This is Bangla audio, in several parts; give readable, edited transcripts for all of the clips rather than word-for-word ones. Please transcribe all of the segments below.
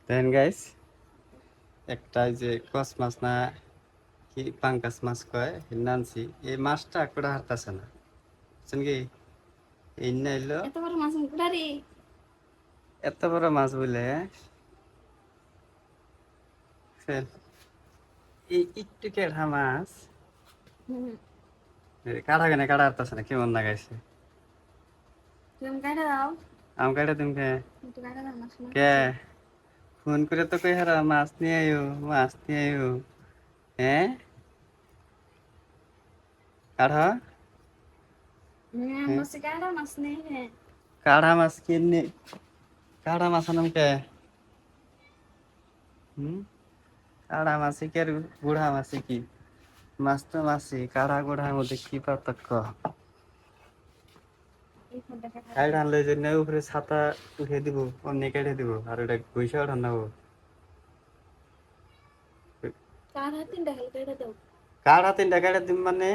দেন গাইস একটা যে কস মাছ না কি পাঙ্কাস মাছ কয় নানছি এই মাছটা করে হারতাছে না বুঝছেন কি এই না এলো এত বড় মাছ মুখটারি এত বড় মাছ বলে ফেল এই একটু কেড়া মাছ কাটা কেনে কাটা হারতাছে না কেমন লাগাইছে তুমি কাটা দাও আম কাটা তুমি কে একটু কাটা দাও মাছ না কে ফোন করে তো কই হারা মাছ নিয়ে আইও মাছ নিয়ে আইও হ্যাঁ কাঢ়া হ্যাঁ বসে কাটা মাছ নেই রে কাঢ়া মাছ কিনে কাঢ়া মাছ আনাম কে হুম কাঢ়া মাছে কি আর গুড়া মাছে কি মাছ তো মাছই কাঢ়া গুড়ার মধ্যে কি পার্থক্য এই ফোনটা কাটা কাইড আনলে যে নেই উপরে ছাতা উঠে দিব অমনি কেটে দিব আর ওটা পয়সা ওঠান নেবো কার হাতে দেখাল কাটা দাও কাঢ়া তিনটা কেটে দিম মানে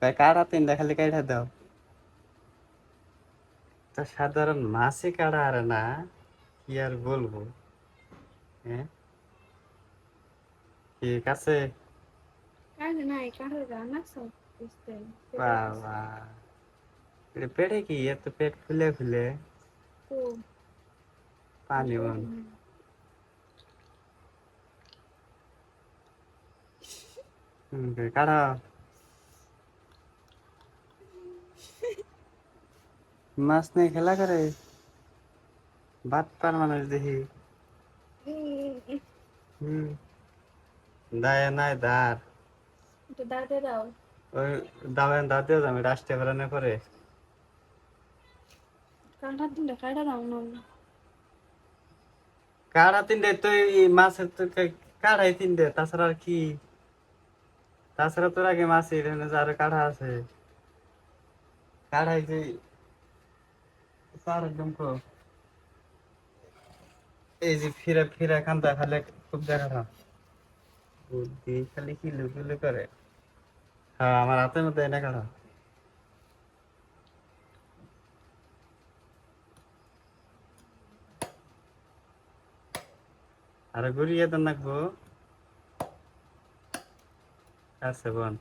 কাঢ়া তিনটা খালি কেটে দাও তা সাধারণ মাছে কাঢ়া আর না কি আর বলবো হ্যাঁ ঠিক আছে কাটা নাই কাটা দাও না সব বুঝতে বাবা এটা পেটে কি এত পেট ফুলে ফুলে তো পানি মন কাঢ়া মাছ নেই খেলা করে ভাত পার মানুষ দেখি হুম দায় নাই দাঁড় একটু দাঁড়াতে দাও ওই দাওয়ান দাঁতেও যাবে রাষ্ট্রীয় বেড়ানোর পরে কাটা তিনটা কাটা দাও না কাড়া তিনটে তো এই মাছের তো কাড়াই তিনটে তাছাড়া আর কি তাছাড়া তোর আগে মাছের আরো কাড়া আছে কাড়াই যে একদম এই যে ফিরা ফিরা কান্দা খালে খুব দেখা বুদ্ধি খালি কিলু কিলু করে হ্যাঁ আমার হাতের মধ্যে এনে কাড়া আর ঘুরিয়ে তো নাকবো আছে বোন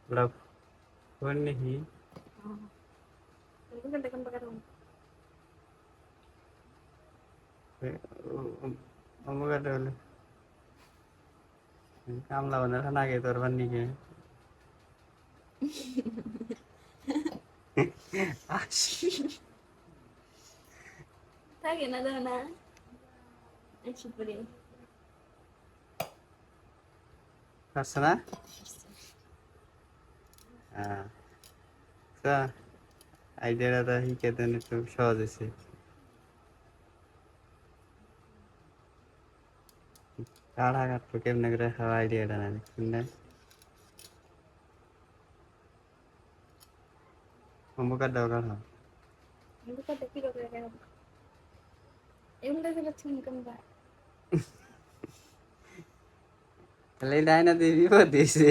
ওরা ফোন নিহি দেখুন কাটা অমুকাটা হলে কামলা বানার আগে তোর বান্নিকে থাকে না দাও না একটু পরে পারছে না হ্যাঁ আইডিয়াটা শিখে দেন একটু সহজ হয়েছে কাড়া কাটবো কেমনে করে খাওয়া আইডিয়াটা না শুনলে অমুকার দাও কাড়া এগুলো দেখি লোকের কেন এগুলো দেখে চিনকাম পায় তাহলে এই ডাইনা দিয়ে বিপদ দিয়েছে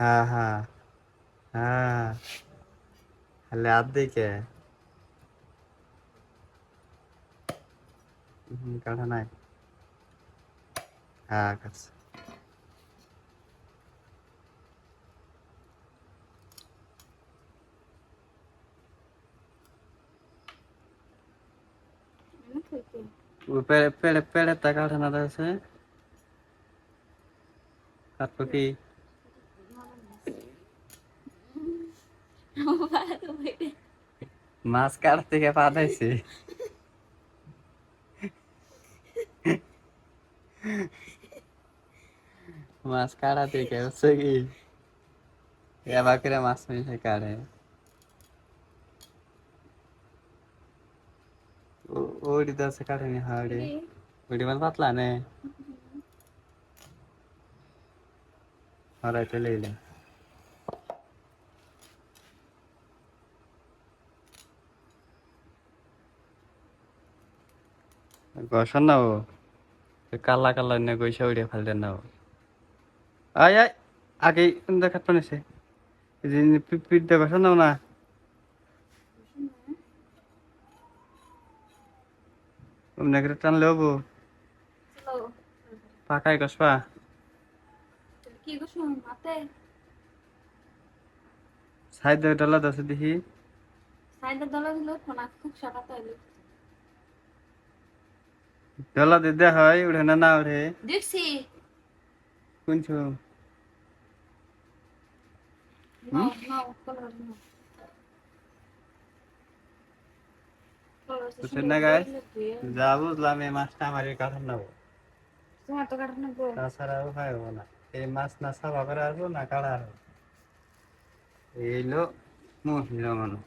হ্যাঁ হ্যাঁ হ্যাঁ তাহলে আর দিকে কাড়া নাই হ্যাঁ কাটছে পেড়ে পেড়ে পেড়ে তা কাঠা না আছে কাটবো কি মাছ কাট থেকে পাঠাইছে মাছ কাটা থেকে হচ্ছে কি এবার করে মাছ মিশে কাটে ওটি তো আছে কাটেনি হাওড়ে ওটি মানে পাতলা নে হরাই চলে এলে গসন না ও কালা কালা নে গইসা উড়ে ফেলতেন না ও আয় আয় আগে কাটপা নিছে এই যে পিঠ দিয়ে বসানো না, অমনি করে টানলে হবো। চলো পাকায় কসবা। কি গো শুন মাতে সাইড দিয়ে ডলা দছে দেখি। সাইডে দলা দিল ফোনা খুব সাদা তাইলে ডলা দিয়ে দেওয়া হয়, উঠে না না উঠে। দেখছি শুনছো? নাও নাও কলর নাও কলর তো বুঝছেন সুন্দর না গাইস, বইলে দিয়ে যা বুঝলাম এই মাছটা আমার কাঠার নেবো, তোমার তো কাটনা গো তাছাড়া উপায় হবো না। এই মাছ না সাফা করে আসবো না কাটা আসবো, এই হলো মহিলা মানুষ।